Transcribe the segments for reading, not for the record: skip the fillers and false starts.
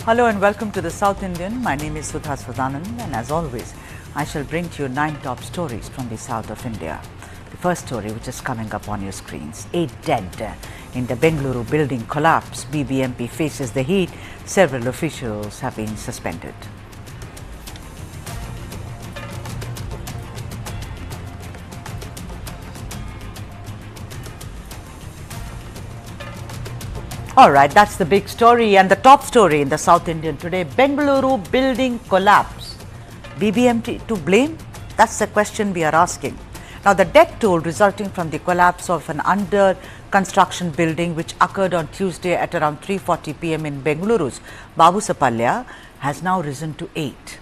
Hello and welcome to the South Indian. My name is Sudha Swadanand, and as always, I shall bring to you 9 top stories from the south of India. The first story, which is coming up on your screens: 8 dead in the Bengaluru building collapse. BBMP faces the heat. Several officials have been suspended. All right, that's the big story and the top story in the South Indian today. Bengaluru building collapse. BBMP to blame? That's the question we are asking. Now, the death toll resulting from the collapse of an under construction building which occurred on Tuesday at around 3:40 p.m. in Bengaluru's Babusapalya has now risen to 8.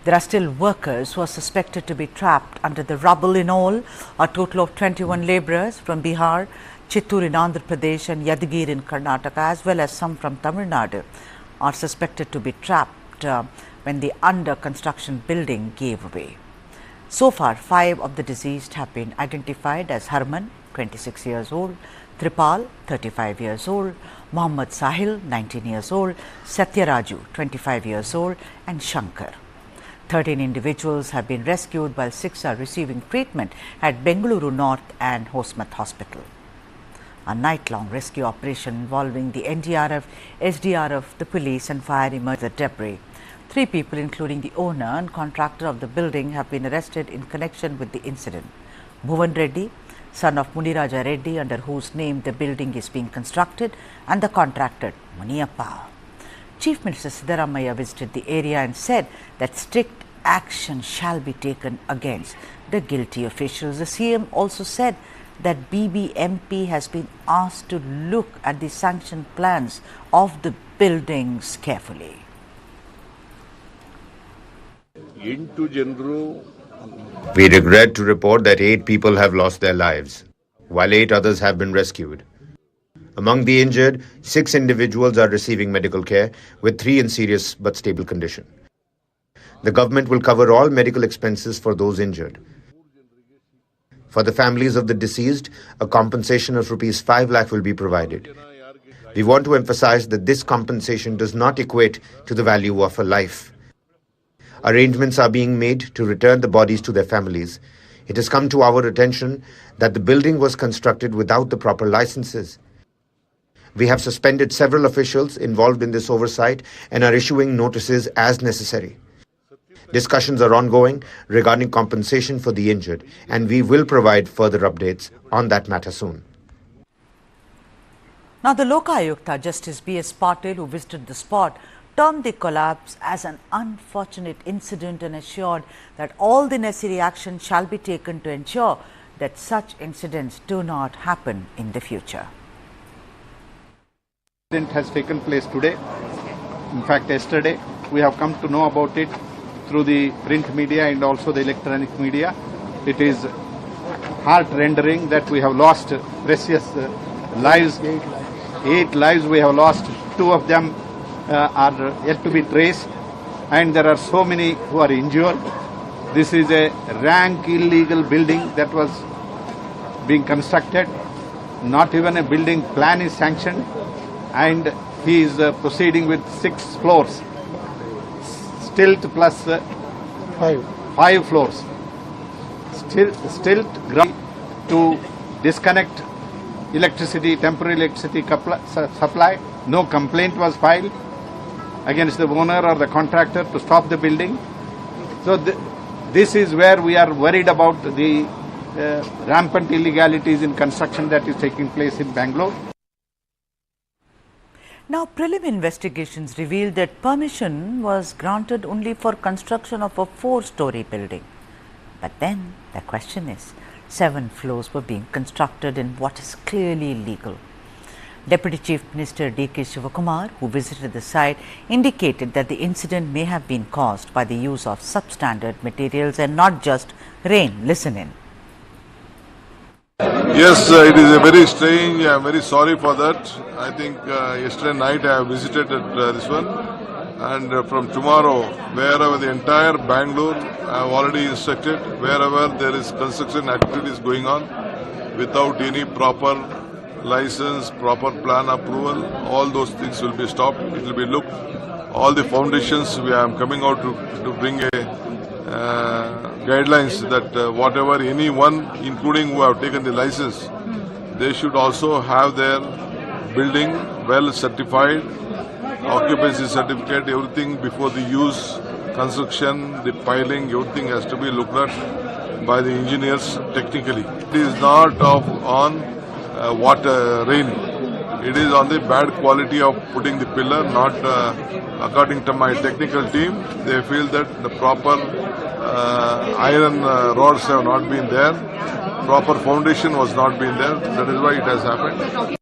There are still workers who are suspected to be trapped under the rubble. In all, a total of 21 labourers from Bihar, Chittoor in Andhra Pradesh and Yadgir in Karnataka, as well as some from Tamil Nadu, are suspected to be trapped when the under construction building gave way. So far, 5 of the deceased have been identified as Harman, 26 years old, Tripal, 35 years old, Mohammad Sahil, 19 years old, Satyaraju, 25 years old, and Shankar. 13 individuals have been rescued while 6 are receiving treatment at Bengaluru North and Hosmat Hospital. A night-long rescue operation involving the NDRF, SDRF, the police and fire emerged the debris. 3 people, including the owner and contractor of the building, have been arrested in connection with the incident. Bhuvan Reddy, son of Muniraja Reddy, under whose name the building is being constructed, and the contractor, Muniyappa. Chief Minister Siddaramaiah visited the area and said that strict action shall be taken against the guilty officials. The CM also said that BBMP has been asked to look at the sanction plans of the buildings carefully. We regret to report that 8 people have lost their lives, while 8 others have been rescued. Among the injured, 6 individuals are receiving medical care, with 3 in serious but stable condition. The government will cover all medical expenses for those injured. For the families of the deceased, a compensation of Rs 5 lakh will be provided. We want to emphasize that this compensation does not equate to the value of a life. Arrangements are being made to return the bodies to their families. It has come to our attention that the building was constructed without the proper licenses. We have suspended several officials involved in this oversight and are issuing notices as necessary. Discussions are ongoing regarding compensation for the injured, and we will provide further updates on that matter soon. Now, the Lokayukta Justice B.S. Patil, who visited the spot, termed the collapse as an unfortunate incident and assured that all the necessary action shall be taken to ensure that such incidents do not happen in the future. Incident has taken place today. In fact, yesterday we have come to know about it through the print media and also the electronic media. It is heart-rendering that we have lost precious lives. 8 lives we have lost. 2 of them are yet to be traced, and there are so many who are injured. This is a rank illegal building that was being constructed. Not even a building plan is sanctioned, and he is proceeding with 6 floors. Stilt plus 5 floors. Stilt ground to disconnect electricity, temporary electricity supply. No complaint was filed against the owner or the contractor to stop the building. So this is where we are worried about the rampant illegalities in construction that is taking place in Bangalore. Now, prelim investigations revealed that permission was granted only for construction of a 4-story building. But then the question is, 7 floors were being constructed in what is clearly illegal. Deputy Chief Minister D.K. Shivakumar, who visited the site, indicated that the incident may have been caused by the use of substandard materials and not just rain. Listen in. Yes, it is a very strange. I am very sorry for that. I think yesterday night I have visited this one, and from tomorrow, wherever the entire Bangalore, I have already instructed, wherever there is construction activities going on, without any proper license, proper plan approval, all those things will be stopped. It will be looked all the foundations, we are coming out to bring a guidelines that whatever anyone, including who have taken the license, they should also have their building well certified, occupancy certificate, everything before the use, construction, the piling, everything has to be looked at by the engineers technically. It is not on water, rain. It is on the bad quality of putting the pillar, not according to my technical team. They feel that the proper iron rods have not been there, proper foundation was not been there. That is why it has happened.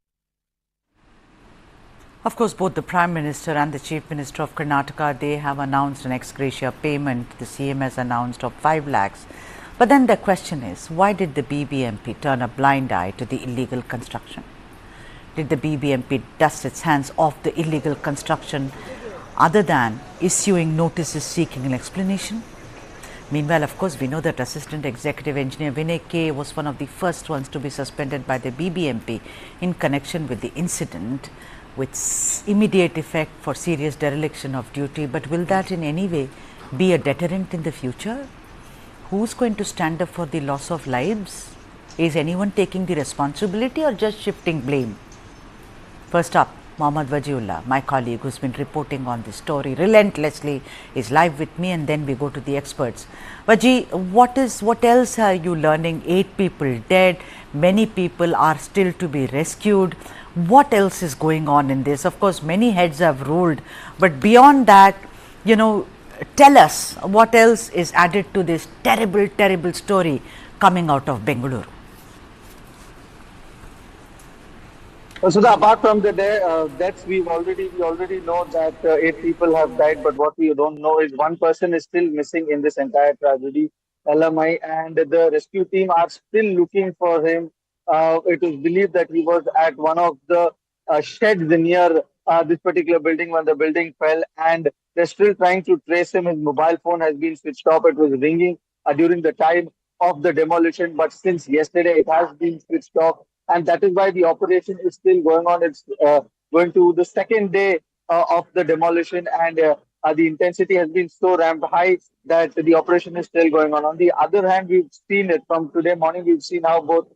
Of course, both the Prime Minister and the Chief Minister of Karnataka, they have announced an ex gratia payment. The CM has announced of 5 lakhs. But then the question is, why did the BBMP turn a blind eye to the illegal construction? Did the BBMP dust its hands off the illegal construction other than issuing notices seeking an explanation? Meanwhile, of course, we know that Assistant Executive Engineer Vinay K was one of the first ones to be suspended by the BBMP in connection with the incident, with immediate effect for serious dereliction of duty. But will that in any way be a deterrent in the future? Who's going to stand up for the loss of lives? Is anyone taking the responsibility or just shifting blame? First up, Mohammad Wajiullah, my colleague who's been reporting on this story relentlessly, is live with me, and then we go to the experts. Waji, what else are you learning? 8 people dead, many people are still to be rescued. What else is going on in this? Of course, many heads have rolled, but beyond that, tell us what else is added to this terrible, terrible story coming out of Bengaluru. So apart from the deaths, we already know that 8 people have died, but what we don't know is one person is still missing in this entire tragedy, LMI, and the rescue team are still looking for him. It is believed that he was at one of the sheds near this particular building when the building fell, and they're still trying to trace him. His mobile phone has been switched off. It was ringing during the time of the demolition, but since yesterday it has been switched off. And that is why the operation is still going on. It's going to the second day of the demolition, and the intensity has been so ramped high that the operation is still going on. On the other hand, we've seen it from today morning. We've seen how both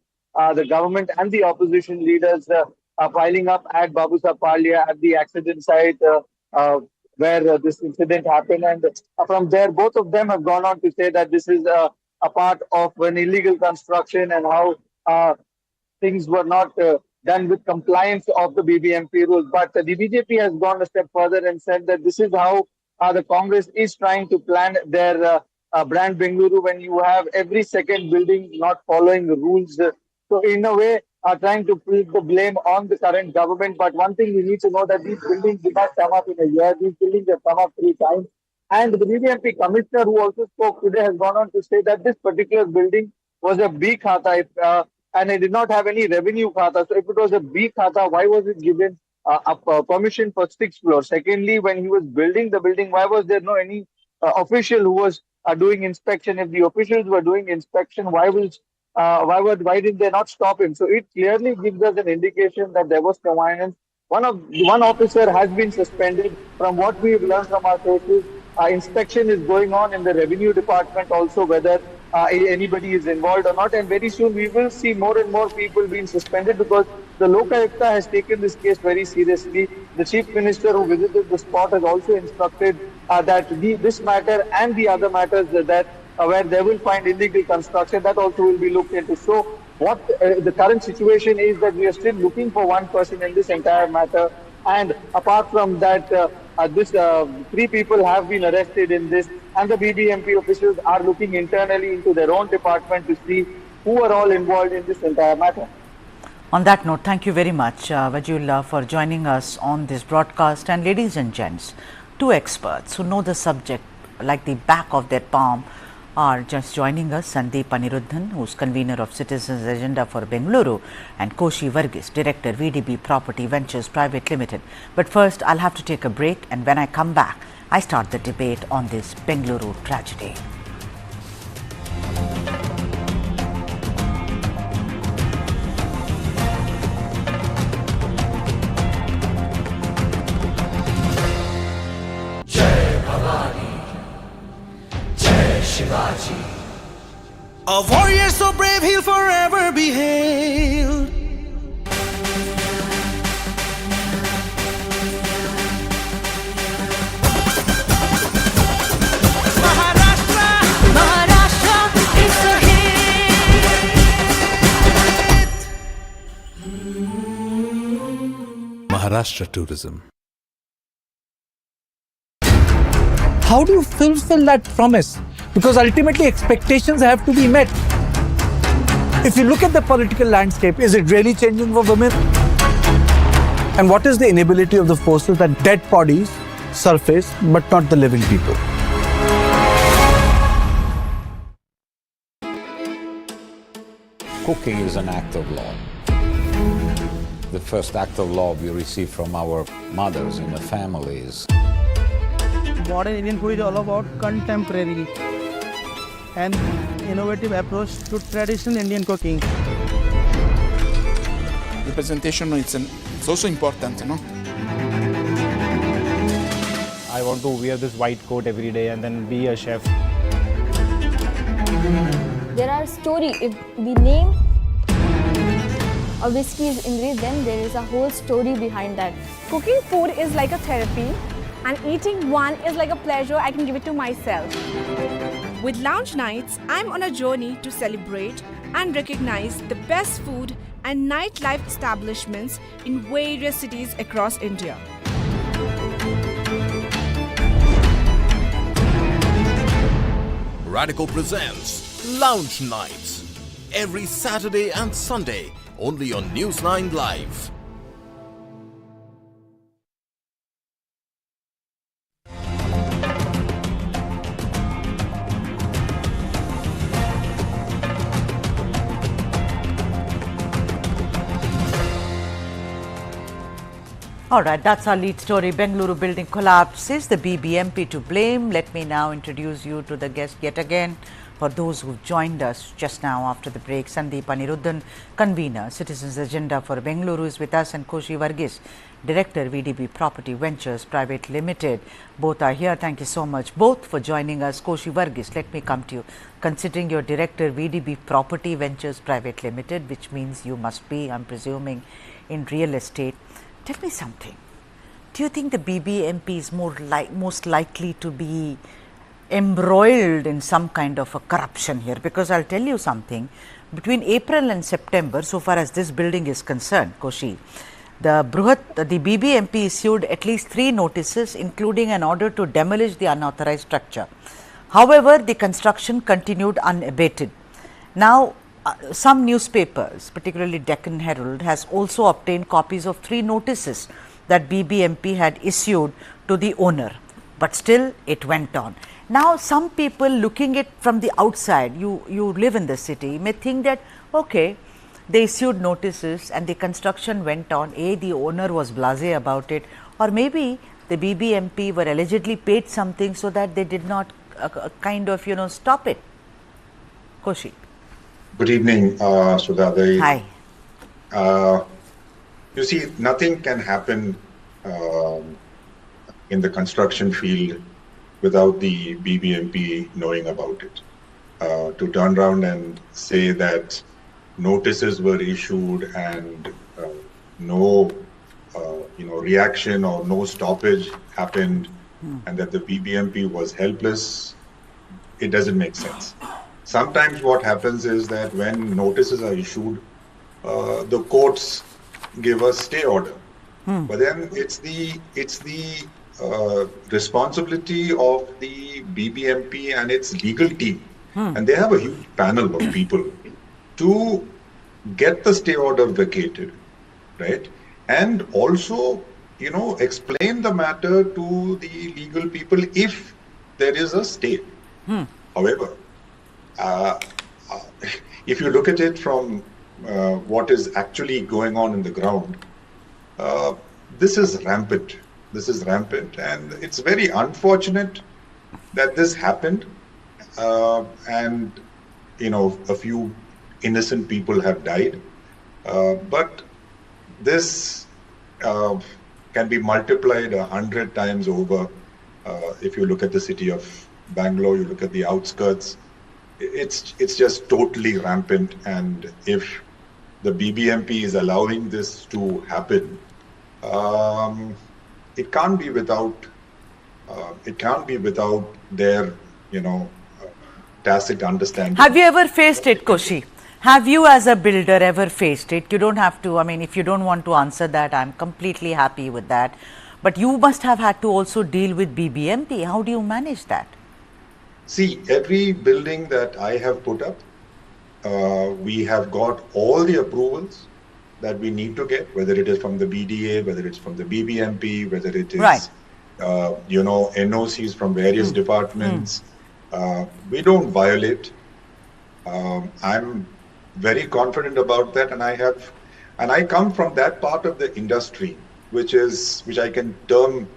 the government and the opposition leaders are piling up at Babusa Palia at the accident site where this incident happened. And from there, both of them have gone on to say that this is a part of an illegal construction and how things were not done with compliance of the BBMP rules. But the BJP has gone a step further and said that this is how the Congress is trying to plan their brand Bengaluru, when you have every second building not following the rules. So in a way, trying to put the blame on the current government. But one thing we need to know that these buildings did not come up in a year. These buildings have come up 3 times. And the BBMP commissioner who also spoke today has gone on to say that this particular building was a B khata. And it did not have any revenue khata. So if it was a B khata, why was it given a permission for 6th floor? Secondly, when he was building the building, why was there no any official who was doing inspection? If the officials were doing inspection, why did they not stop him? So it clearly gives us an indication that there was connivance. One officer has been suspended. From what we have learned from our sources, inspection is going on in the revenue department also, whether anybody is involved or not. And very soon we will see more and more people being suspended, because the Lokayukta has taken this case very seriously. The Chief Minister who visited the spot has also instructed that this matter and the other matters that where they will find illegal construction, that also will be looked into. So what the current situation is that we are still looking for one person in this entire matter. And apart from that, 3 people have been arrested in this, and the BBMP officials are looking internally into their own department to see who are all involved in this entire matter. On that note, thank you very much, Wajiullah, for joining us on this broadcast. And ladies and gents, 2 experts who know the subject like the back of their palm are just joining us. Sandeep Aniruddhan, who's convener of Citizens Agenda for Bengaluru, and Koshi Varghese, Director, VDB Property Ventures Private Limited. But first, I'll have to take a break, and when I come back, I start the debate on this Bengaluru tragedy. A warrior so brave he'll forever be hailed. Maharashtra is a hit. Maharashtra tourism. How do you fulfill that promise? Because ultimately expectations have to be met. If you look at the political landscape, is it really changing for women? And what is the inability of the forces that dead bodies surface but not the living people? Cooking is an act of love. The first act of love we receive from our mothers in the families. Modern Indian food is all about contemporary and innovative approach to traditional Indian cooking. Representation it's also important, you know. I want to wear this white coat every day and then be a chef. There are stories. If we name a whiskey's ingredient, there is a whole story behind that. Cooking food is like a therapy, and eating one is like a pleasure I can give it to myself. With Lounge Nights, I'm on a journey to celebrate and recognize the best food and nightlife establishments in various cities across India. Radical presents Lounge Nights every Saturday and Sunday only on News9 Live. All right, that's our lead story. Bengaluru building collapse. Is the BBMP to blame? Let me now introduce you to the guest yet again. For those who've joined us just now after the break, Sandeep Aniruddhan, convener, Citizens Agenda for Bengaluru is with us, and Koshi Varghese, Director, VDB Property Ventures Private Limited. Both are here. Thank you so much, both, for joining us. Koshi Varghese, let me come to you. Considering you're Director, VDB Property Ventures Private Limited, which means you must be, I'm presuming, in real estate. Tell me something. Do you think the BBMP is most likely to be embroiled in some kind of a corruption here? Because I'll tell you something. Between April and September, so far as this building is concerned, Koshi, the BBMP issued at least 3 notices, including an order to demolish the unauthorized structure. However, the construction continued unabated. Now, some newspapers, particularly Deccan Herald, has also obtained copies of 3 notices that BBMP had issued to the owner, but still it went on. Now, some people looking at from the outside, you live in the city, may think that, okay, they issued notices and the construction went on, the owner was blasé about it, or maybe the BBMP were allegedly paid something so that they did not kind of, stop it. Koshi. Good evening, Sudha. Hi. You see, nothing can happen in the construction field without the BBMP knowing about it. To turn around and say that notices were issued and no reaction or no stoppage happened and that the BBMP was helpless, it doesn't make sense. Sometimes what happens is that when notices are issued, the courts give a stay order. But then it's the responsibility of the BBMP and its legal team, and they have a huge panel of people to get the stay order vacated, right? And also, explain the matter to the legal people if there is a stay. However, if you look at it from what is actually going on in the ground, this is rampant. This is rampant, and it's very unfortunate that this happened. And a few innocent people have died. But this can be multiplied 100 times over. If you look at the city of Bangalore, you look at the outskirts. it's just totally rampant. And if the BBMP is allowing this to happen, it can't be without their, tacit understanding. Have you ever faced it, Koshi? Have you as a builder ever faced it? You don't have to, if you don't want to answer that, I'm completely happy with that. But you must have had to also deal with BBMP. How do you manage that? See, every building that I have put up, we have got all the approvals that we need to get, whether it is from the BDA, whether it's from the BBMP, whether it is, NOCs from various departments. We don't violate. I'm very confident about that, and I come from that part of the industry, which I can term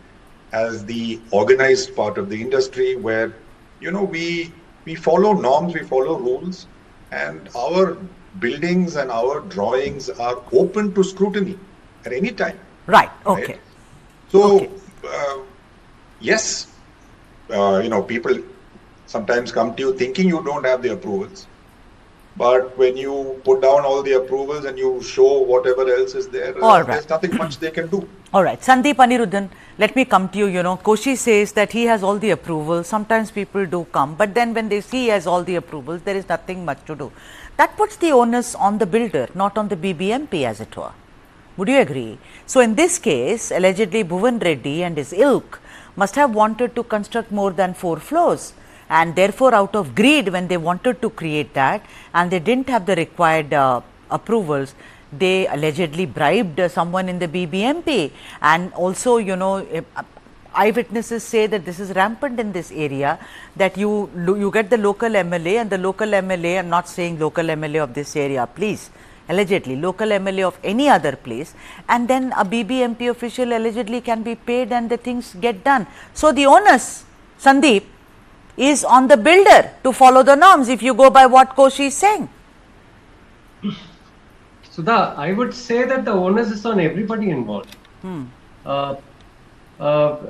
as the organized part of the industry, where we follow norms, we follow rules, and our buildings and our drawings are open to scrutiny at any time. Right. Okay. Right? So, yes, people sometimes come to you thinking you don't have the approvals. But when you put down all the approvals and you show whatever else is there, there's nothing much they can do. All right. Sandeep Aniruddhan, let me come to you. Koshi says that he has all the approvals. Sometimes people do come, but then when they see he has all the approvals, there is nothing much to do. That puts the onus on the builder, not on the BBMP, as it were. Would you agree? So in this case, allegedly Bhuvan Reddy and his ilk must have wanted to construct more than 4 floors. And therefore, out of greed, when they wanted to create that and they didn't have the required approvals, they allegedly bribed someone in the BBMP. And also, eyewitnesses say that this is rampant in this area, that you get the local MLA, and the local MLA, I'm not saying local MLA of this area, please, allegedly local MLA of any other place, and then a BBMP official allegedly can be paid and the things get done. So the onus, Sandeep, is on the builder to follow the norms, if you go by what Koshi is saying. Sudha, I would say that the onus is on everybody involved.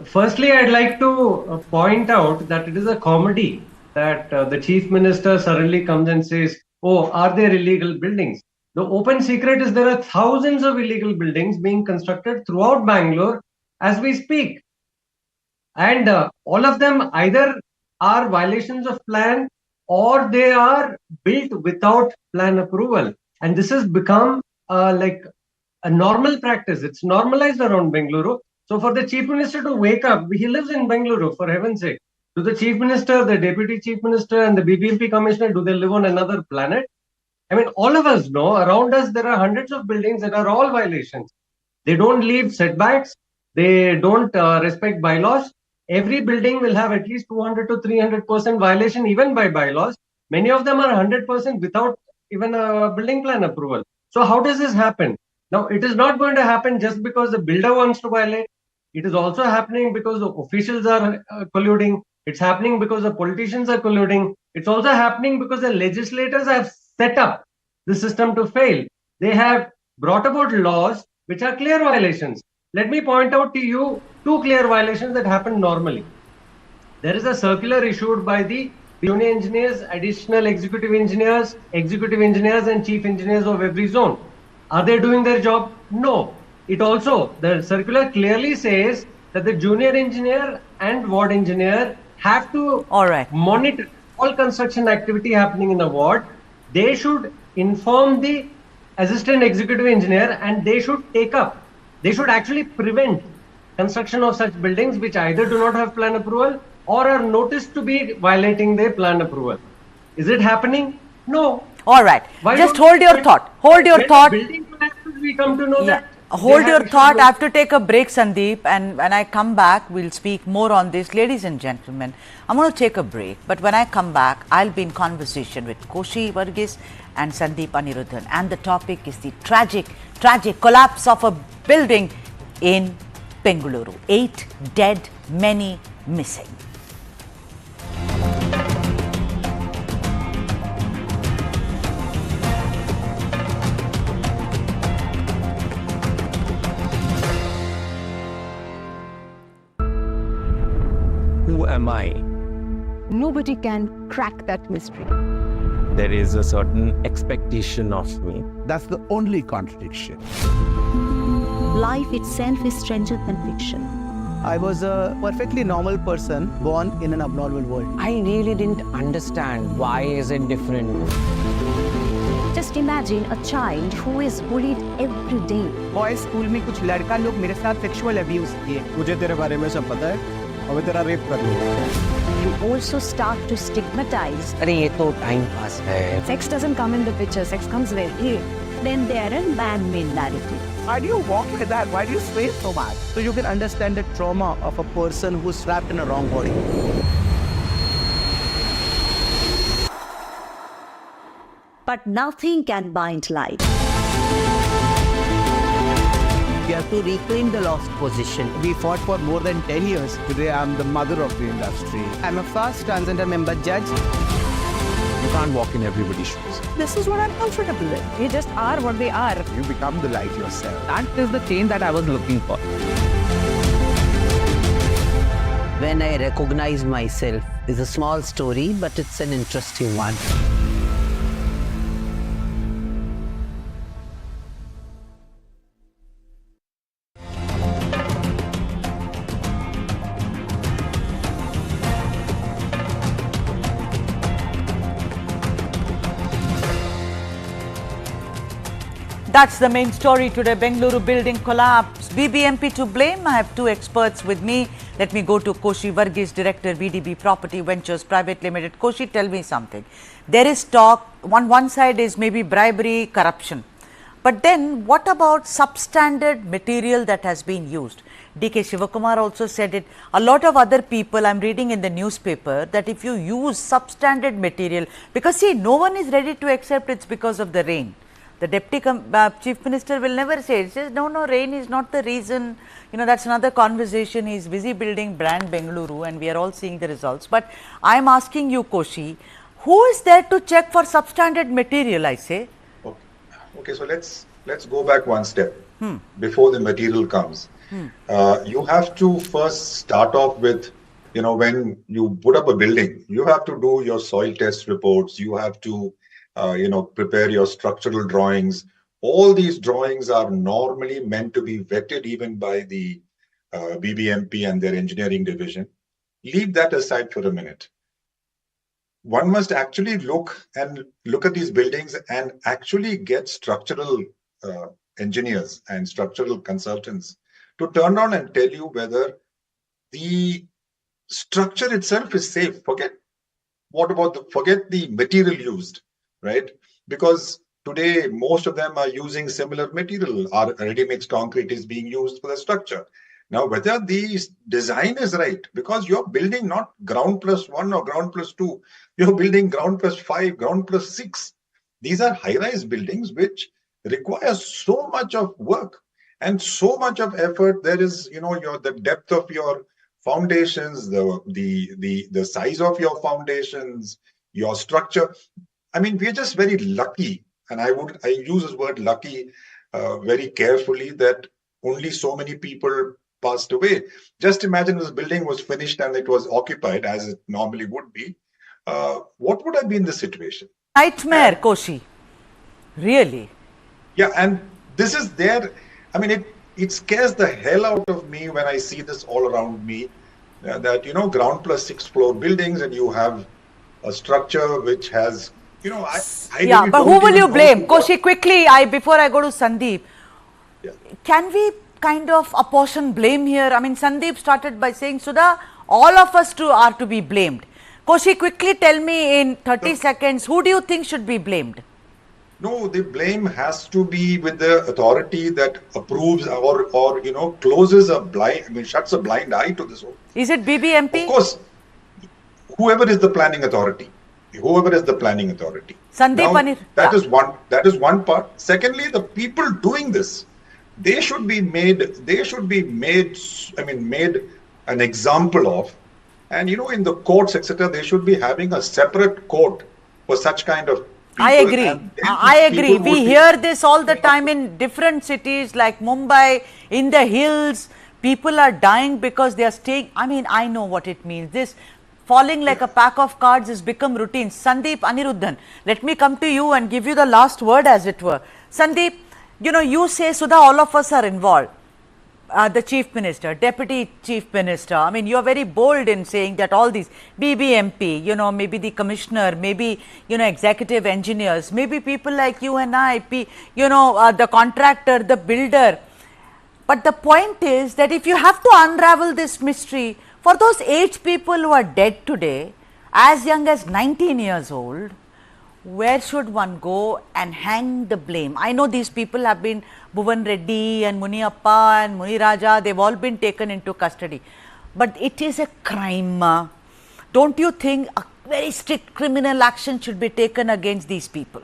Firstly, I'd like to point out that it is a comedy that the Chief Minister suddenly comes and says, oh, are there illegal buildings? The open secret is there are thousands of illegal buildings being constructed throughout Bangalore as we speak. And all of them either are violations of plan or they are built without plan approval. And this has become like a normal practice. It's normalized around Bengaluru. So for the Chief Minister to wake up, he lives in Bengaluru, for heaven's sake. Do the Chief Minister, the Deputy Chief Minister and the BBMP Commissioner, do they live on another planet? I mean, all of us know around us there are hundreds of buildings that are all violations. They don't leave setbacks. They don't respect bylaws. Every building will have at least 200 to 300% violation even by bylaws. Many of them are 100% without even a building plan approval. So how does this happen? Now, it is not going to happen just because the builder wants to violate. It is also happening because the officials are colluding. It's happening because the politicians are colluding. It's also happening because the legislators have set up the system to fail. They have brought about laws which are clear violations. Let me point out to you 2 clear violations that happen normally. There is a circular issued by the junior engineers, additional executive engineers, and chief engineers of every zone. Are they doing their job? No. It also, the circular clearly says that the junior engineer and ward engineer have to monitor all construction activity happening in the ward. They should inform the assistant executive engineer and they should they should actually prevent construction of such buildings which either do not have plan approval or are noticed to be violating their plan approval. Is it happening? No. All right. Just hold your thought. Hold your thought. Building collapses, we come to know that. Hold your thought. I have to take a break, Sandeep, and when I come back, we'll speak more on this. Ladies and gentlemen, I'm going to take a break, but when I come back, I'll be in conversation with Koshi Varghese and Sandeep Aniruddhan, and the topic is the tragic collapse of a building in Bengaluru. 8 dead, many missing. Who am I? Nobody can crack that mystery. There is a certain expectation of me. That's the only contradiction. Life itself is stranger than fiction. I was a perfectly normal person born in an abnormal world. I really didn't understand why is it different. Just imagine a child who is bullied every day. Boys school में कुछ लड़का लोग मेरे साथ sexual abuse किए. मुझे तेरे बारे में सब पता है और मैं तेरा rape कर लूँगा. You also start to stigmatize. अरे ये तो time pass है. Sex doesn't come in the picture. Sex comes very. Then there are man-made narratives. Why do you walk like that? Why do you sway so much? So you can understand the trauma of a person who's trapped in a wrong body. But nothing can bind life. We have to reclaim the lost position. We fought for more than 10 years. Today I'm the mother of the industry. I'm a first transgender member judge. You can't walk in everybody's shoes. This is what I'm comfortable with. They just are what they are. You become the light yourself. That is the change that I was looking for. When I recognize myself, it's a small story, but it's an interesting one. That's the main story today. Bengaluru building collapse. BBMP to blame. I have two experts with me. Let me go to Koshi Varghese, Director, VDB Property Ventures Private Limited. Koshi, tell me something. There is talk, one side is maybe bribery, corruption. But then what about substandard material that has been used? DK Shivakumar also said it. A lot of other people, I'm reading in the newspaper, that if you use substandard material, because see, no one is ready to accept it's because of the rain. The Deputy Chief Minister will never say it. He says, no, rain is not the reason. You know, that's another conversation. He's busy building brand Bengaluru and we are all seeing the results. But I'm asking you, Koshi, who is there to check for substandard material, I say? Okay, so let's go back one step before the material comes. You have to first start off with, you know, when you put up a building, you have to do your soil test reports. You have to prepare your structural drawings. All these drawings are normally meant to be vetted even by the BBMP and their engineering division. Leave that aside for a minute. One must actually look at these buildings and actually get structural engineers and structural consultants to turn around and tell you whether the structure itself is safe. Forget the material used. Right? Because today, most of them are using similar material. Our ready-mix concrete is being used for the structure. Now, whether the design is right, because you're building not ground plus 1 or ground plus 2, you're building ground plus 5, ground plus 6. These are high-rise buildings which require so much of work and so much of effort. There is, the depth of your foundations, the size of your foundations, your structure. I mean, we're just very lucky, and I use this word lucky very carefully, that only so many people passed away. Just imagine this building was finished and it was occupied, as it normally would be. What would have been the situation? Nightmare, Koshi. Really? Yeah, and this is there. I mean, it scares the hell out of me when I see this all around me, that, ground plus 6th floor buildings, and you have a structure which has... yeah, but who will you blame? Koshi, quickly, before I go to Sandeep, can we kind of apportion blame here? I mean, Sandeep started by saying, Sudha, all of us are to be blamed. Koshi, quickly tell me in 30 seconds, who do you think should be blamed? No, the blame has to be with the authority that approves or closes shuts a blind eye to this whole. Is it BBMP? Of course, whoever is the planning authority. Sandeep now, that is one part. Secondly, the people doing this, they should be made an example of, and in the courts, etc., they should be having a separate court for such kind of people. I agree. We hear this all the time in different cities like Mumbai, in the hills. People are dying because they are staying. I mean, I know what it means. This falling like a pack of cards has become routine. Sandeep Aniruddhan, let me come to you and give you the last word, as it were. Sandeep, you say, Sudha, all of us are involved. The Chief Minister, Deputy Chief Minister, I mean, you are very bold in saying that all these BBMP, maybe the Commissioner, maybe, executive engineers, maybe people like you and I, the contractor, the builder. But the point is that if you have to unravel this mystery, for those 8 people who are dead today, as young as 19 years old, where should one go and hang the blame? I know these people have been Bhuvan Reddy and Muniappa and Muniraja, they've all been taken into custody. But it is a crime. Don't you think a very strict criminal action should be taken against these people?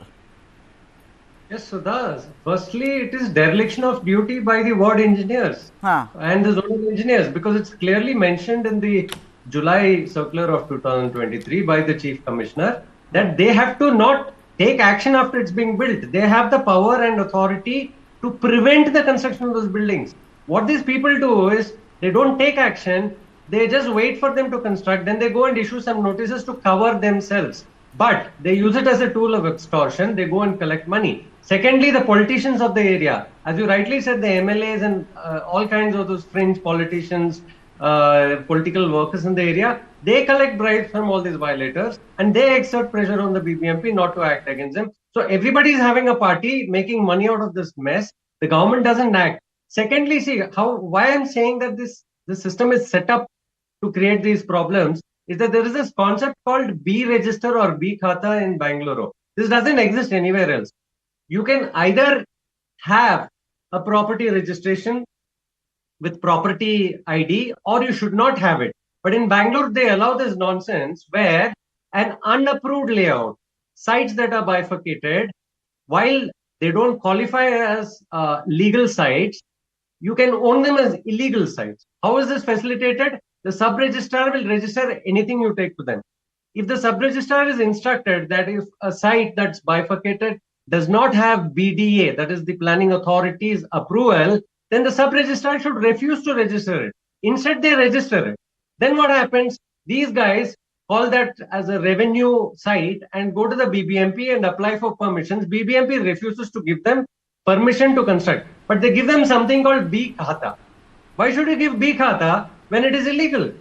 Yes, Sudha. Firstly, it is dereliction of duty by the ward engineers and the zonal engineers, because it's clearly mentioned in the July circular of 2023 by the Chief Commissioner that they have to not take action after it's being built. They have the power and authority to prevent the construction of those buildings. What these people do is they don't take action, they just wait for them to construct, then they go and issue some notices to cover themselves. But they use it as a tool of extortion, they go and collect money. Secondly, the politicians of the area, as you rightly said, the MLAs and all kinds of those fringe politicians, political workers in the area, they collect bribes from all these violators and they exert pressure on the BBMP not to act against them. So everybody is having a party, making money out of this mess. The government doesn't act. Secondly, see why I'm saying that this system is set up to create these problems is that there is this concept called B register or B khata in Bengaluru. This doesn't exist anywhere else. You can either have a property registration with property ID or you should not have it. But in Bangalore, they allow this nonsense where an unapproved layout, sites that are bifurcated, while they don't qualify as legal sites, you can own them as illegal sites. How is this facilitated? The sub-registrar will register anything you take to them. If the sub-registrar is instructed that if a site that's bifurcated does not have BDA, that is the planning authority's approval, then the sub-registrar should refuse to register it. Instead, they register it. Then what happens? These guys call that as a revenue site and go to the BBMP and apply for permissions. BBMP refuses to give them permission to construct, but they give them something called B khata. Why should you give B khata when it is illegal?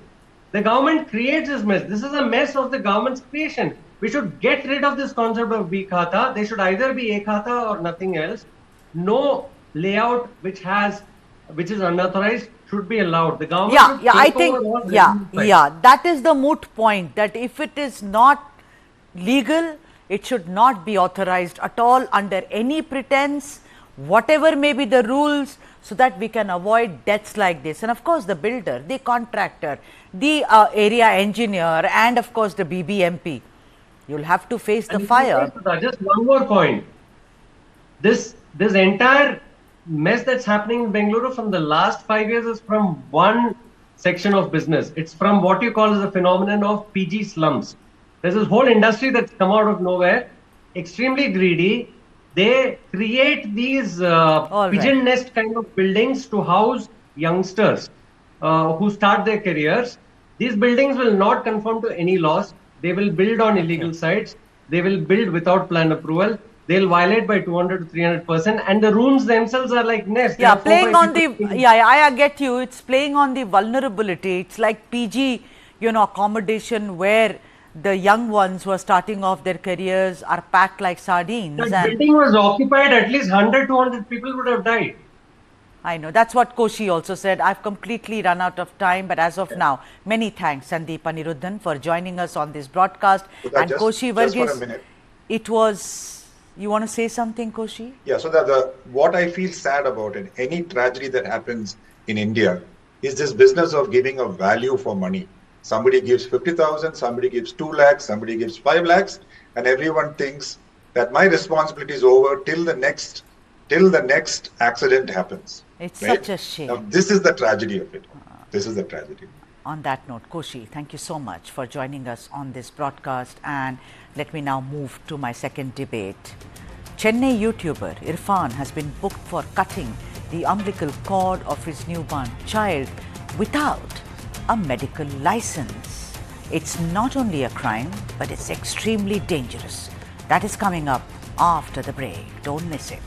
The government creates this mess. This is a mess of the government's creation. We should get rid of this concept of B khata. They should either be A khata or nothing else. No layout which is unauthorized should be allowed. The government that is the moot point, that if it is not legal, it should not be authorized at all under any pretense, whatever may be the rules, so that we can avoid deaths like this. And of course, the builder, the contractor, the area engineer, and of course the BBMP, you'll have to face the fire. Just one more point. This entire mess that's happening in Bengaluru from the last 5 years is from one section of business. It's from what you call as a phenomenon of PG slums. There's this whole industry that's come out of nowhere, extremely greedy. They create these pigeon nest kind of buildings to house youngsters who start their careers. These buildings will not conform to any laws. They will build on illegal sites. They will build without plan approval. They'll violate by 200 to 300%, and the rooms themselves are like nests. Yeah, playing on the, I get you. It's playing on the vulnerability. It's like PG, accommodation where the young ones who are starting off their careers are packed like sardines. That building was occupied, at least 100, 200 people would have died. I know. That's what Koshi also said. I've completely run out of time, but as of now, many thanks, Sandeep Aniruddhan, for joining us on this broadcast. And Koshi Varghese, it was... You want to say something, Koshi? Yeah, so that what I feel sad about it, any tragedy that happens in India is this business of giving a value for money. Somebody gives 50,000, somebody gives 2 lakhs, somebody gives 5 lakhs, and everyone thinks that my responsibility is over till the next accident happens. It's such a shame. Now, this is the tragedy of it. This is the tragedy. On that note, Koshi, thank you so much for joining us on this broadcast, and let me now move to my second debate. Chennai YouTuber Irfan has been booked for cutting the umbilical cord of his newborn child without a medical license. It's not only a crime, but it's extremely dangerous. That is coming up after the break. Don't miss it.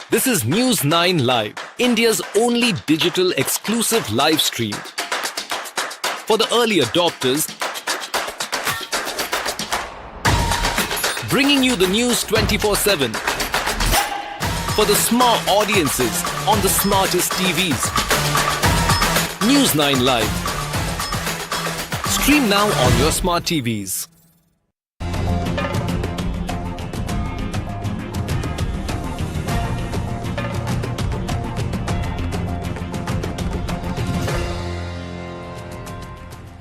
This is News9 Live, India's only digital exclusive live stream. For the early adopters, bringing you the news 24/7. For the smart audiences on the smartest TVs. News9 Live. Stream now on your smart TVs.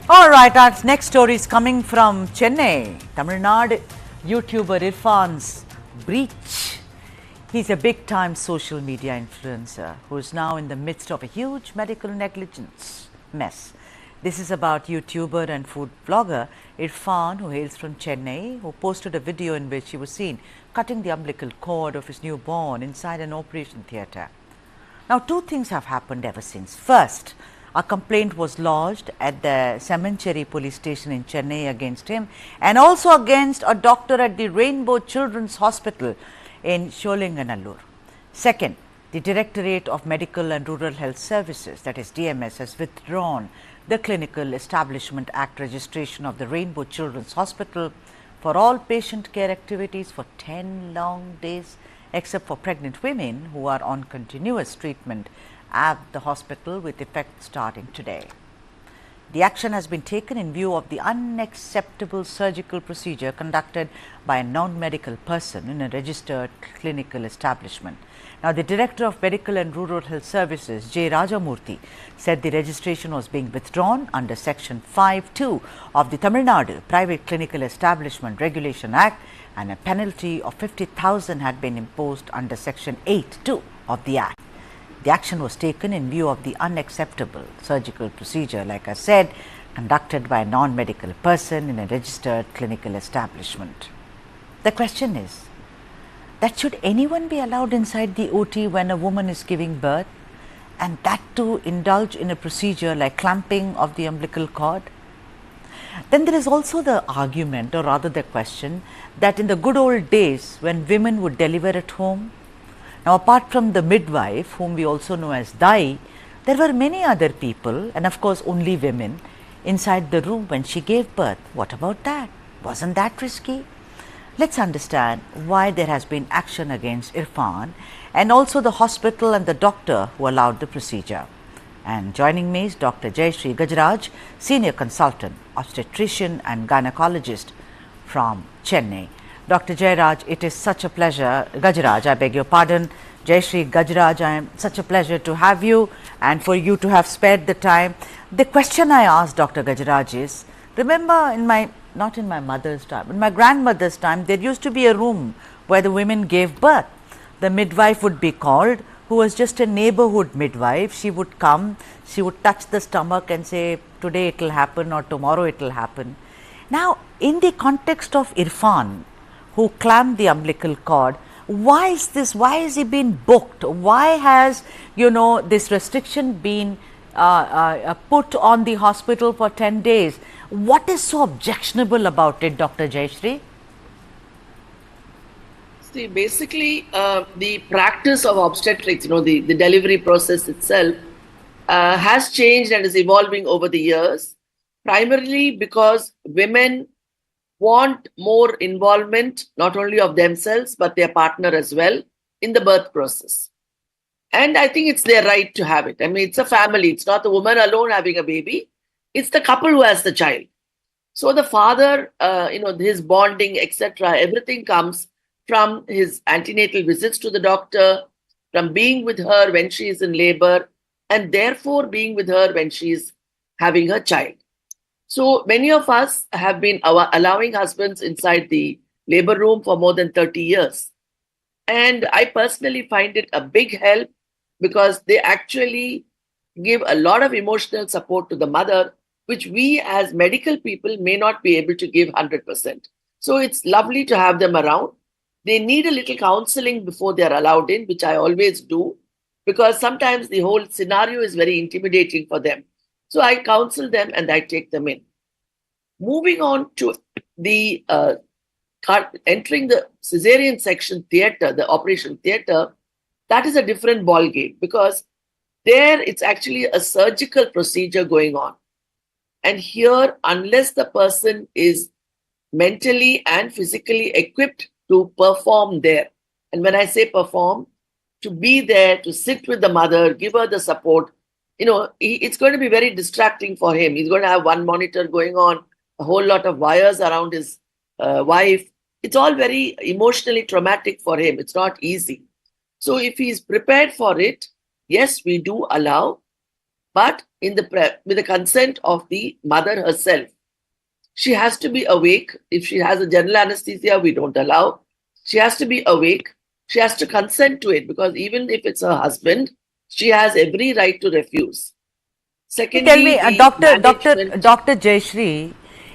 All right, our next story is coming from Chennai, Tamil Nadu. YouTuber Irfan's breach. He's a big-time social media influencer who is now in the midst of a huge medical negligence mess. This is about YouTuber and food blogger Irfan, who hails from Chennai, who posted a video in which he was seen cutting the umbilical cord of his newborn inside an operation theatre. Now, two things have happened ever since. First, a complaint was lodged at the Semancheri police station in Chennai against him and also against a doctor at the Rainbow Children's Hospital in Sholinganallur. Second, the Directorate of Medical and Rural Health Services, that is DMS, has withdrawn the Clinical Establishment Act registration of the Rainbow Children's Hospital for all patient care activities for 10 long days, except for pregnant women who are on continuous treatment at the hospital with effect starting today. The action has been taken in view of the unacceptable surgical procedure conducted by a non-medical person in a registered clinical establishment. Now, the Director of Medical and Rural Health Services, J. Rajamurthy, said the registration was being withdrawn under Section 5(2) of the Tamil Nadu Private Clinical Establishment Regulation Act, and a penalty of 50,000 had been imposed under Section 8(2) of the Act. The action was taken in view of the unacceptable surgical procedure, like I said, conducted by a non-medical person in a registered clinical establishment. The question is that should anyone be allowed inside the OT when a woman is giving birth, and that too indulge in a procedure like clamping of the umbilical cord? Then there is also the argument, or rather the question, that in the good old days when women would deliver at home, now, apart from the midwife, whom we also know as Dai, there were many other people, and of course only women, inside the room when she gave birth. What about that? Wasn't that risky? Let's understand why there has been action against Irfan and also the hospital and the doctor who allowed the procedure. And joining me is Dr. Jayashree Gajaraj, Senior Consultant, Obstetrician and Gynecologist from Chennai. Dr. Jairaj, it is such a pleasure, Gajaraj, I beg your pardon, Jayashree Gajaraj, I am such a pleasure to have you and for you to have spared the time. The question I asked Dr. Gajaraj is, remember not in my mother's time, in my grandmother's time, there used to be a room where the women gave birth. The midwife would be called, who was just a neighborhood midwife. She would come, she would touch the stomach and say, today it will happen or tomorrow it will happen. Now, in the context of Irfan, who clamped the umbilical cord, Why is this? Why has he been booked? Why has, this restriction been put on the hospital for 10 days? What is so objectionable about it, Dr. Jayashree? See, basically, the practice of obstetrics, the delivery process itself has changed and is evolving over the years, primarily because women want more involvement, not only of themselves, but their partner as well, in the birth process. And I think it's their right to have it. I mean, it's a family. It's not the woman alone having a baby. It's the couple who has the child. So the father, his bonding, etc., everything comes from his antenatal visits to the doctor, from being with her when she is in labor, and therefore being with her when she is having her child. So many of us have been allowing husbands inside the labor room for more than 30 years. And I personally find it a big help because they actually give a lot of emotional support to the mother, which we as medical people may not be able to give 100%. So it's lovely to have them around. They need a little counseling before they're allowed in, which I always do, because sometimes the whole scenario is very intimidating for them. So I counsel them and I take them in. Moving on to the entering the cesarean section theatre, the operation theatre, that is a different ball game because there it's actually a surgical procedure going on. And here, unless the person is mentally and physically equipped to perform there, and when I say perform, to be there, to sit with the mother, give her the support, it's going to be very distracting for him. He's going to have one monitor going on, a whole lot of wires around his wife. It's all very emotionally traumatic for him. It's not easy. So if he's prepared for it, yes, we do allow, but with the consent of the mother herself. She has to be awake. If she has a general anesthesia, we don't allow. She has to be awake. She has to consent to it because even if it's her husband, she has every right to refuse. Secondly, tell me, Dr. Jayashree,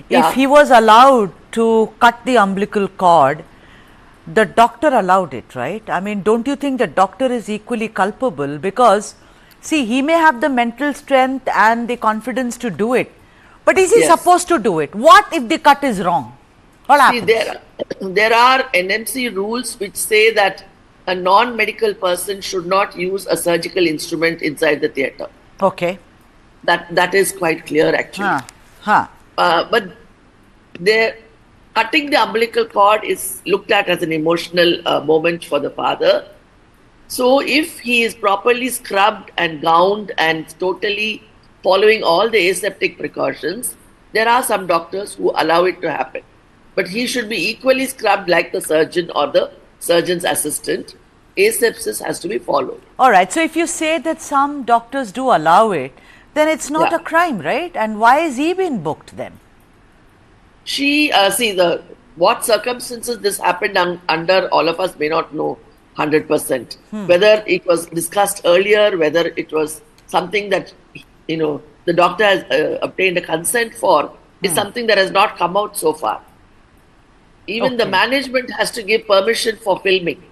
if he was allowed to cut the umbilical cord, the doctor allowed it, right? I mean, don't you think the doctor is equally culpable? Because, see, he may have the mental strength and the confidence to do it, but is he supposed to do it? What if the cut is wrong? What happens? There are NMC rules which say that a non-medical person should not use a surgical instrument inside the theatre. Okay. That is quite clear, actually. But cutting the umbilical cord is looked at as an emotional moment for the father. So if he is properly scrubbed and gowned and totally following all the aseptic precautions, there are some doctors who allow it to happen. But he should be equally scrubbed like the surgeon or the surgeon's assistant. Asepsis has to be followed. All right. So if you say that some doctors do allow it, then it's not a crime, right? And why is he being booked then? What circumstances this happened under, all of us may not know 100%. Whether it was discussed earlier, whether it was something that, the doctor has obtained a consent for, is something that has not come out so far. Even the management has to give permission for filming.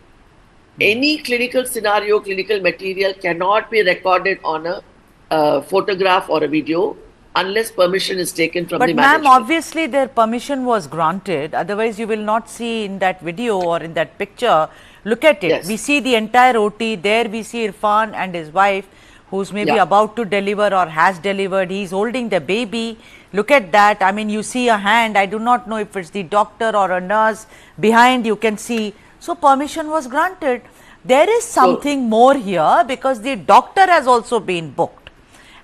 Any clinical scenario, clinical material cannot be recorded on a photograph or a video unless permission is taken from the management. But ma'am, obviously their permission was granted. Otherwise, you will not see in that video or in that picture. Look at it. We see the entire OT. There we see Irfan and his wife, who's maybe about to deliver or has delivered. He's holding the baby. Look at that. I mean, you see a hand. I do not know if it's the doctor or a nurse. Behind you can see. So permission was granted. There is something more here because the doctor has also been booked.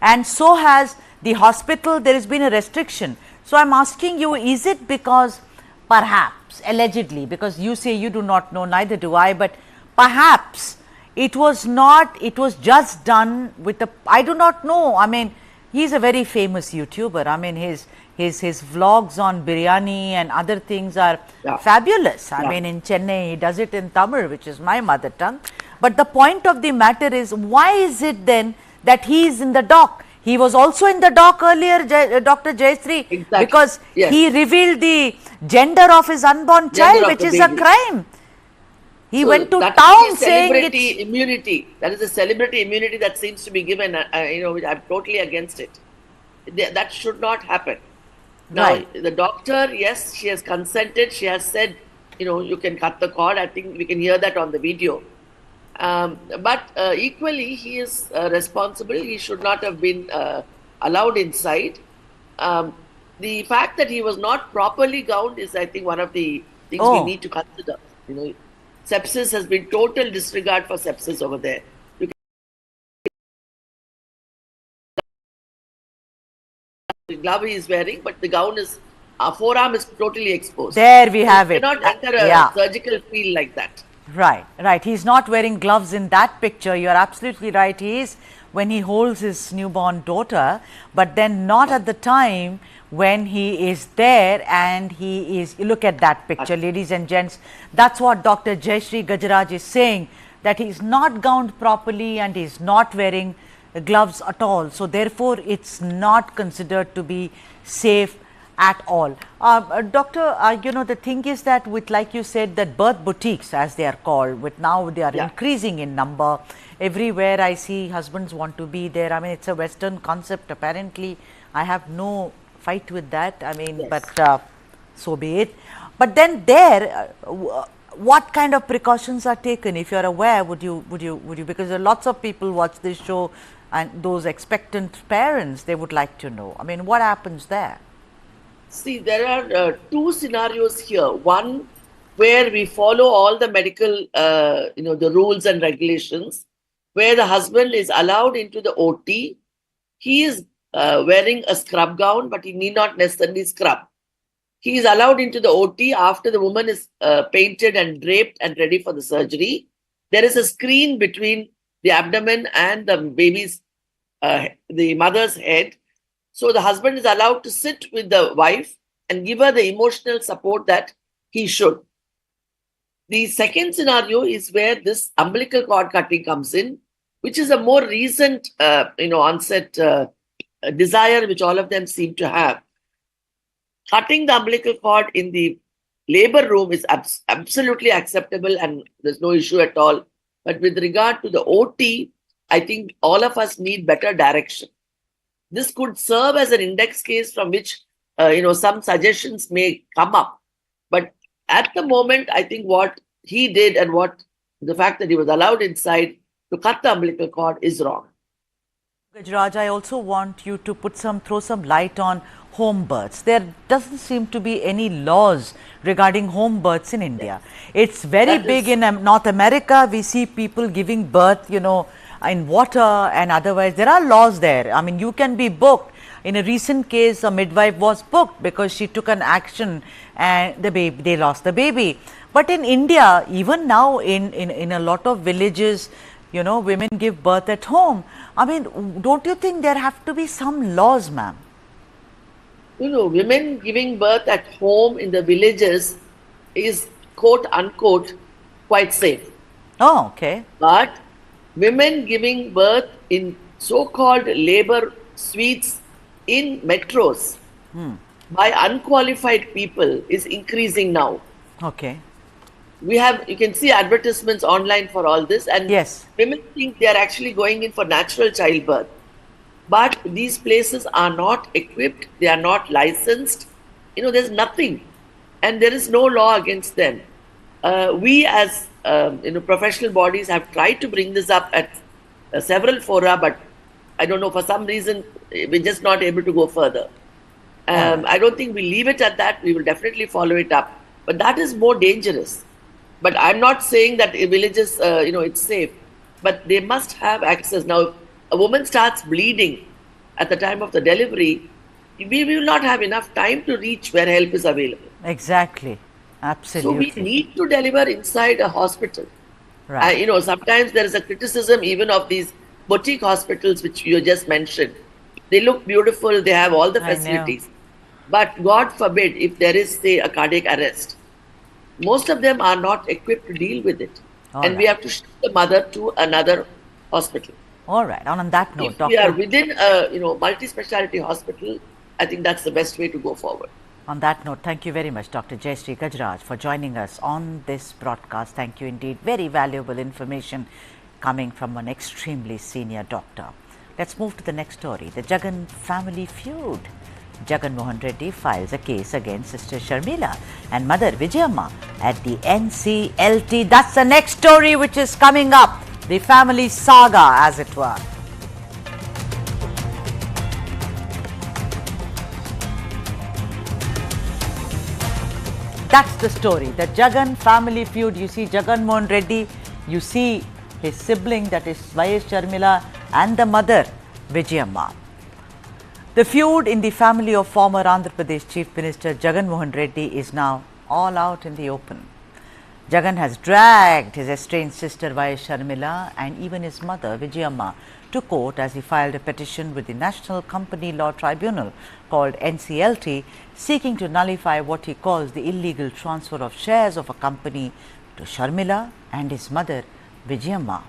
And so has the hospital. There has been a restriction. So I'm asking you, is it because perhaps, allegedly, because you say you do not know, neither do I, but perhaps it was not, it was just done with a, I do not know. I mean, he's a very famous YouTuber. I mean, his vlogs on biryani and other things are fabulous. I mean, in Chennai, he does it in Tamil, which is my mother tongue. But the point of the matter is, why is it then that he is in the dock? He was also in the dock earlier, Dr. Jayashree, because he revealed the gender of his unborn child, which is a crime. He So went to that town is saying celebrity it's... immunity. That is a celebrity immunity that seems to be given. Which I'm totally against it. That should not happen. Right. Now, the doctor, yes, she has consented. She has said, you can cut the cord. I think we can hear that on the video. But equally, he is responsible. He should not have been allowed inside. The fact that he was not properly gowned is, I think, one of the things we need to consider. Sepsis has been total disregard for sepsis over there. The glove he is wearing, but the gown is, forearm is totally exposed. There we have you it. cannot enter a surgical field like that. Right, right. He's not wearing gloves in that picture. You're absolutely right. He is when he holds his newborn daughter, but then not at the time when he is there and he is, look at that picture, ladies and gents. That's what Dr. Jayashree Gajaraj is saying, that he's not gowned properly and he's not wearing gloves at all. So therefore, it's not considered to be safe at all. Doctor, the thing is that with, like you said, that birth boutiques, as they are called, with now they are increasing in number. Everywhere I see husbands want to be there. I mean, it's a Western concept apparently. I have no fight with that. I mean, but so be it. But then there, what kind of precautions are taken? If you're aware, would you, because there are lots of people watch this show and those expectant parents, they would like to know. I mean, what happens there? See, there are two scenarios here. One where we follow all the medical, the rules and regulations, where the husband is allowed into the OT. He is wearing a scrub gown, but he need not necessarily scrub. He is allowed into the OT after the woman is painted and draped and ready for the surgery. There is a screen between the abdomen and the baby's, the mother's head. So the husband is allowed to sit with the wife and give her the emotional support that he should. The second scenario is where this umbilical cord cutting comes in, which is a more recent, onset desire which all of them seem to have. Cutting the umbilical cord in the labor room is absolutely acceptable and there's no issue at all. But with regard to the OT, I think all of us need better direction. This could serve as an index case from which, some suggestions may come up. But at the moment, I think what he did and the fact that he was allowed inside to cut the umbilical cord is wrong. Gajaraj, I also want you to throw some light on home births. There doesn't seem to be any laws regarding home births in India. It's very big in North America. We see people giving birth, in water and otherwise. There are laws there. I mean, you can be booked. In a recent case, a midwife was booked because she took an action and they lost the baby. But in India, even now in a lot of villages, women give birth at home. I mean, don't you think there have to be some laws, ma'am? Women giving birth at home in the villages is, quote unquote, quite safe. Oh, okay. But women giving birth in so-called labor suites in metros by unqualified people is increasing now. Okay. You can see advertisements online for all this, and women think they are actually going in for natural childbirth. But these places are not equipped, they are not licensed. There's nothing, and there is no law against them. We as professional bodies have tried to bring this up at several fora, but I don't know, for some reason we're just not able to go further. I don't think we leave it at that. We will definitely follow it up, but that is more dangerous. But I'm not saying that in villages, it's safe, but they must have access. Now, if a woman starts bleeding at the time of the delivery, we will not have enough time to reach where help is available. Exactly. Absolutely. So we need to deliver inside a hospital. Right. Sometimes there is a criticism even of these boutique hospitals, which you just mentioned. They look beautiful, they have all the facilities. But God forbid if there is, say, a cardiac arrest, most of them are not equipped to deal with it. We have to ship the mother to another hospital. All right. And on that note, if we are within a multi-speciality hospital, I think that's the best way to go forward. On that note, thank you very much, Dr. Jayashree Gajraj, for joining us on this broadcast. Thank you indeed. Very valuable information coming from an extremely senior doctor. Let's move to the next story. The Jagan family feud. Jagan Mohan Reddy files a case against sister Sharmila and mother Vijayamma at the NCLT. That's the next story which is coming up. The family saga, as it were. That's the story. The Jagan family feud. You see Jagan Mohan Reddy, you see his sibling, that is YS Sharmila, and the mother Vijayamma. The feud in the family of former Andhra Pradesh Chief Minister Jagan Mohan Reddy is now all out in the open. Jagan has dragged his estranged sister YS Sharmila and even his mother Vijayamma to court as he filed a petition with the National Company Law Tribunal called NCLT, seeking to nullify what he calls the illegal transfer of shares of a company to Sharmila and his mother Vijayamma.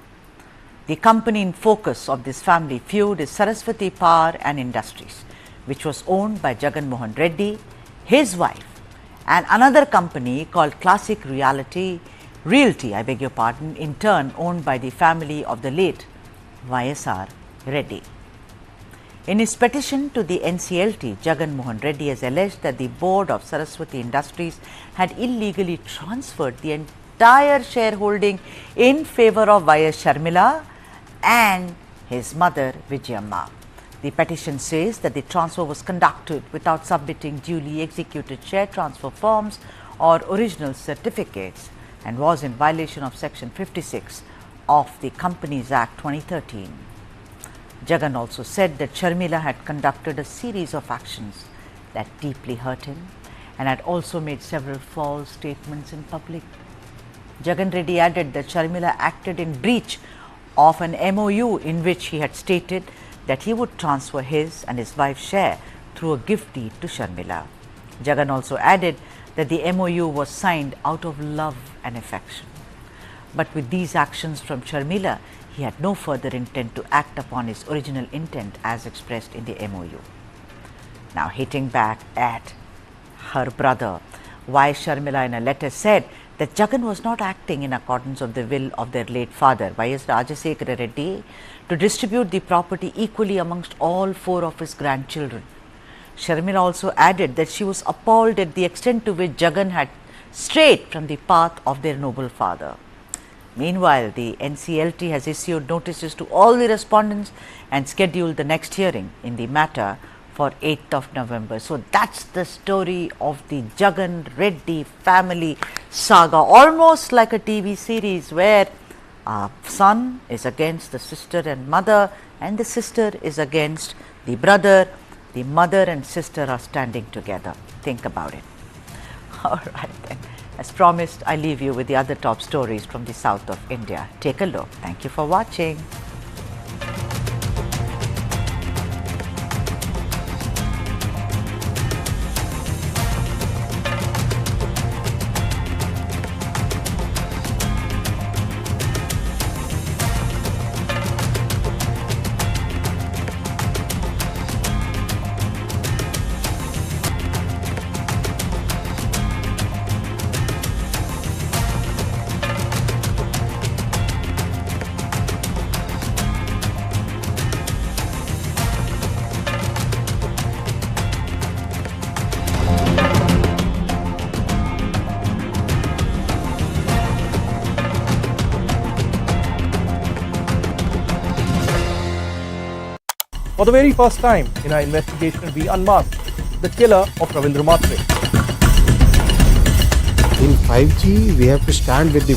The company in focus of this family feud is Saraswati Power and Industries, which was owned by Jagan Mohan Reddy, his wife, and another company called Classic Realty, in turn owned by the family of the late YSR Reddy. In his petition to the NCLT, Jagan Mohan Reddy has alleged that the board of Saraswati Industries had illegally transferred the entire shareholding in favor of YS Sharmila and his mother Vijayamma. The petition says that the transfer was conducted without submitting duly executed share transfer forms or original certificates and was in violation of Section 56 of the Companies Act 2013. Jagan also said that Sharmila had conducted a series of actions that deeply hurt him and had also made several false statements in public. Jagan Reddy added that Sharmila acted in breach of an MOU in which he had stated that he would transfer his and his wife's share through a gift deed to Sharmila. Jagan also added that the MOU was signed out of love and affection. But with these actions from Sharmila, he had no further intent to act upon his original intent as expressed in the MOU. Now hitting back at her brother, YS Sharmila in a letter said that Jagan was not acting in accordance with the will of their late father, YS Rajasekhara Reddy, to distribute the property equally amongst all 4 of his grandchildren. Sharmila also added that she was appalled at the extent to which Jagan had strayed from the path of their noble father. Meanwhile, the NCLT has issued notices to all the respondents and scheduled the next hearing in the matter for 8th of November. So that's the story of the Jagan Reddy family saga, almost like a TV series where son is against the sister and mother, and the sister is against the brother. The mother and sister are standing together. Think about it. All right then. As promised, I leave you with the other top stories from the south of India. Take a look. Thank you for watching. For the very first time in our investigation, we unmasked the killer of Ravindra Matre. In 5G, we have to stand with the